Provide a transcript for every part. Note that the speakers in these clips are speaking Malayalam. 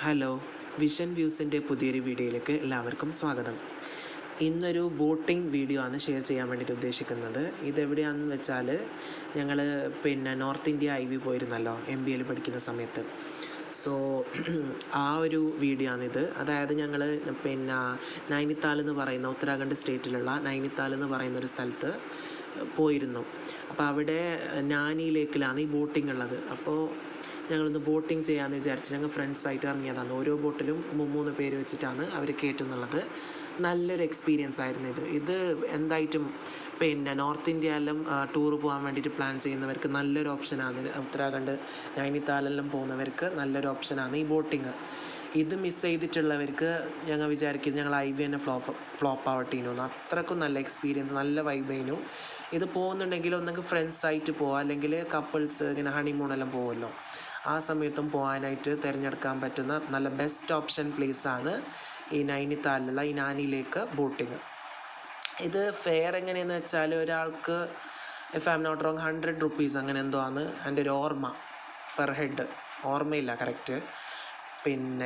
ഹലോ, വിഷൻ വ്യൂസിൻ്റെ പുതിയൊരു വീഡിയോയിലേക്ക് എല്ലാവർക്കും സ്വാഗതം. ഇന്നൊരു ബോട്ടിംഗ് വീഡിയോ ആണ് ഷെയർ ചെയ്യാൻ വേണ്ടിയിട്ട് ഉദ്ദേശിക്കുന്നത്. ഇതെവിടെയാണെന്ന് വെച്ചാൽ ഞങ്ങൾ നോർത്ത് ഇന്ത്യ ഐ വി പോയിരുന്നല്ലോ MBAയിൽ പഠിക്കുന്ന സമയത്ത്. സോ ആ ഒരു വീഡിയോ ആണിത്. അതായത് ഞങ്ങൾ നൈനിത്താൽ എന്ന് പറയുന്ന ഉത്തരാഖണ്ഡ് സ്റ്റേറ്റിലുള്ള നൈനിത്താൽ എന്ന് പറയുന്ന ഒരു സ്ഥലത്ത് പോയിരുന്നു. അപ്പോൾ അവിടെ നാനി ലേക്കിലാണ് ഈ ബോട്ടിംഗ് ഉള്ളത്. അപ്പോൾ ഞങ്ങളൊന്ന് ബോട്ടിങ് ചെയ്യാമെന്ന് വിചാരിച്ച് ഞങ്ങൾ ഫ്രണ്ട്സായിട്ട് ഇറങ്ങിയതാണ്. ഓരോ ബോട്ടിലും 3 പേര് വെച്ചിട്ടാണ് അവർ കയറ്റുന്നുള്ളത്. നല്ലൊരു എക്സ്പീരിയൻസ് ആയിരുന്നു ഇത് എന്തായിട്ടും നോർത്ത് ഇന്ത്യയിലും ടൂർ പോകാൻ വേണ്ടിയിട്ട് പ്ലാൻ ചെയ്യുന്നവർക്ക് നല്ലൊരു ഓപ്ഷനാണ്. ഉത്തരാഖണ്ഡ് നൈനിത്താലെല്ലാം പോകുന്നവർക്ക് നല്ലൊരു ഓപ്ഷനാണ് ഈ ബോട്ടിങ്. ഇത് മിസ് ചെയ്തിട്ടുള്ളവർക്ക് ഞങ്ങൾ വിചാരിക്കുന്നത് ഞങ്ങൾ ഐ വി തന്നെ ഫ്ലോപ്പ് ആവട്ടേനു. അത്രക്കും നല്ല എക്സ്പീരിയൻസ്, നല്ല വൈബേനു. ഇത് പോകുന്നുണ്ടെങ്കിൽ ഒന്നെങ്കിൽ ഫ്രണ്ട്സായിട്ട് പോവാം, അല്ലെങ്കിൽ കപ്പിൾസ് ഇങ്ങനെ ഹണിമൂണെല്ലാം പോകുമല്ലോ, ആ സമയത്തും പോകാനായിട്ട് തിരഞ്ഞെടുക്കാൻ പറ്റുന്ന നല്ല ബെസ്റ്റ് ഓപ്ഷൻ പ്ലേസാണ് ഈ നൈനിത്താലിലുള്ള ഈ നാനി ലേക്ക് ബോട്ടിങ്. ഇത് ഫെയർ എങ്ങനെയെന്ന് വെച്ചാൽ ഒരാൾക്ക് if I'm not wrong 100 rupees അങ്ങനെ എന്തോ ആണ് എൻ്റെ ഒരു ഓർമ്മ, പെർ ഹെഡ്. ഓർമ്മയില്ല കറക്റ്റ്.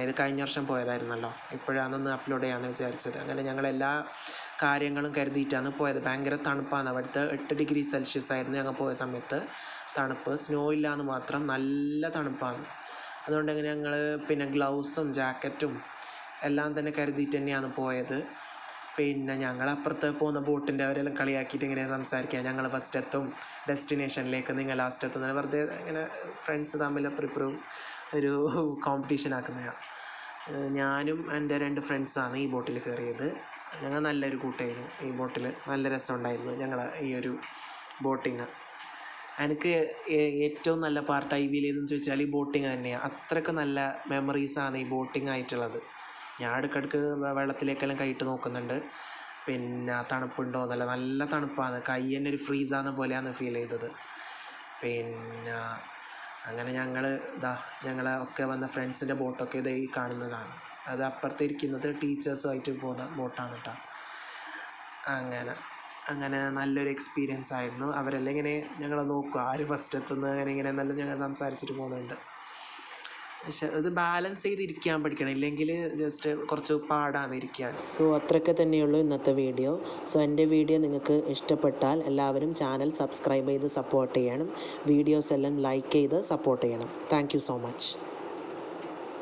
ഇത് കഴിഞ്ഞ വർഷം പോയതായിരുന്നല്ലോ, ഇപ്പോഴാണെന്ന് അപ്ലോഡ് ചെയ്യാമെന്ന് വിചാരിച്ചത്. അങ്ങനെ ഞങ്ങളെല്ലാ കാര്യങ്ങളും കരുതിയിട്ടാണ് പോയത്. ഭയങ്കര തണുപ്പാണ് അവിടുത്തെ. 8 degree Celsius ആയിരുന്നു ഞങ്ങൾ പോയ സമയത്ത് തണുപ്പ്. സ്നോ ഇല്ലയെന്ന് മാത്രം, നല്ല തണുപ്പാണ്. അതുകൊണ്ട് അങ്ങനെ ഞങ്ങൾ ഗ്ലൗസും ജാക്കറ്റും എല്ലാം തന്നെ കരുതിയിട്ട് തന്നെയാണ് പോയത്. ഞങ്ങളപ്പുറത്ത് പോകുന്ന ബോട്ടിൻ്റെ അവരെല്ലാം കളിയാക്കിയിട്ട് ഇങ്ങനെ സംസാരിക്കുക, ഞങ്ങൾ ഫസ്റ്റ് എത്തും ഡെസ്റ്റിനേഷനിലേക്ക്, നിങ്ങൾ ലാസ്റ്റ് എത്തുന്നത്. വെറുതെ ഇങ്ങനെ ഫ്രണ്ട്സ് തമ്മിൽ ഒരു കോമ്പറ്റീഷൻ ആക്കുന്നതാണ്. ഞാനും എൻ്റെ 2 ഫ്രണ്ട്സാണ് ഈ ബോട്ടിൽ കയറിയത്. ഞങ്ങൾ നല്ലൊരു കൂട്ടായിരുന്നു ഈ ബോട്ടിൽ. നല്ല രസമുണ്ടായിരുന്നു ഞങ്ങൾ ഈ ഒരു ബോട്ടിങ്. എനിക്ക് ഏറ്റവും നല്ല പാർട്ട് ഐ വിയിൽ ഏതെന്ന് ചോദിച്ചാൽ ഈ ബോട്ടിങ് തന്നെയാണ്. അത്രയ്ക്ക് നല്ല മെമ്മറീസാണ് ഈ ബോട്ടിങ് ആയിട്ടുള്ളത്. ഞാൻ ഇടയ്ക്കിടയ്ക്ക് വെള്ളത്തിലേക്കെല്ലാം കൈയിട്ട് നോക്കുന്നുണ്ട്, തണുപ്പുണ്ടോ എന്നല്ല. നല്ല തണുപ്പാണ്, കൈ തന്നെ ഒരു ഫ്രീസാകുന്ന പോലെയാണ് ഫീൽ ചെയ്തത്. അങ്ങനെ ഞങ്ങൾ ഒക്കെ വന്ന ഫ്രണ്ട്സിൻ്റെ ബോട്ടൊക്കെ ഇത് ഈ കാണുന്നതാണ്. അത് അപ്പുറത്ത് ഇരിക്കുന്നത് ടീച്ചേഴ്സുമായിട്ട് പോകുന്ന ബോട്ടാണ് കേട്ടോ. അങ്ങനെ നല്ലൊരു എക്സ്പീരിയൻസ് ആയിരുന്നു. അവരെല്ലാം ഇങ്ങനെ ഞങ്ങളെ നോക്കുക, ആര് ഫസ്റ്റ് എത്തുന്നത് ഇങ്ങനെ എന്നെല്ലാം ഞങ്ങൾ സംസാരിച്ചിട്ട് പോകുന്നുണ്ട്. പക്ഷെ ഇത് ബാലൻസ് ചെയ്തിരിക്കാൻ പഠിക്കണം, ഇല്ലെങ്കിൽ ജസ്റ്റ് കുറച്ച് പാടാണ് ഇരിക്കാൻ. സോ അത്രയൊക്കെ തന്നെയുള്ളൂ ഇന്നത്തെ വീഡിയോ. സോ എൻ്റെ വീഡിയോ നിങ്ങൾക്ക് ഇഷ്ടപ്പെട്ടാൽ എല്ലാവരും ചാനൽ സബ്സ്ക്രൈബ് ചെയ്ത് സപ്പോർട്ട് ചെയ്യണം. വീഡിയോസ് എല്ലാം ലൈക്ക് ചെയ്ത് സപ്പോർട്ട് ചെയ്യണം. Thank you so much.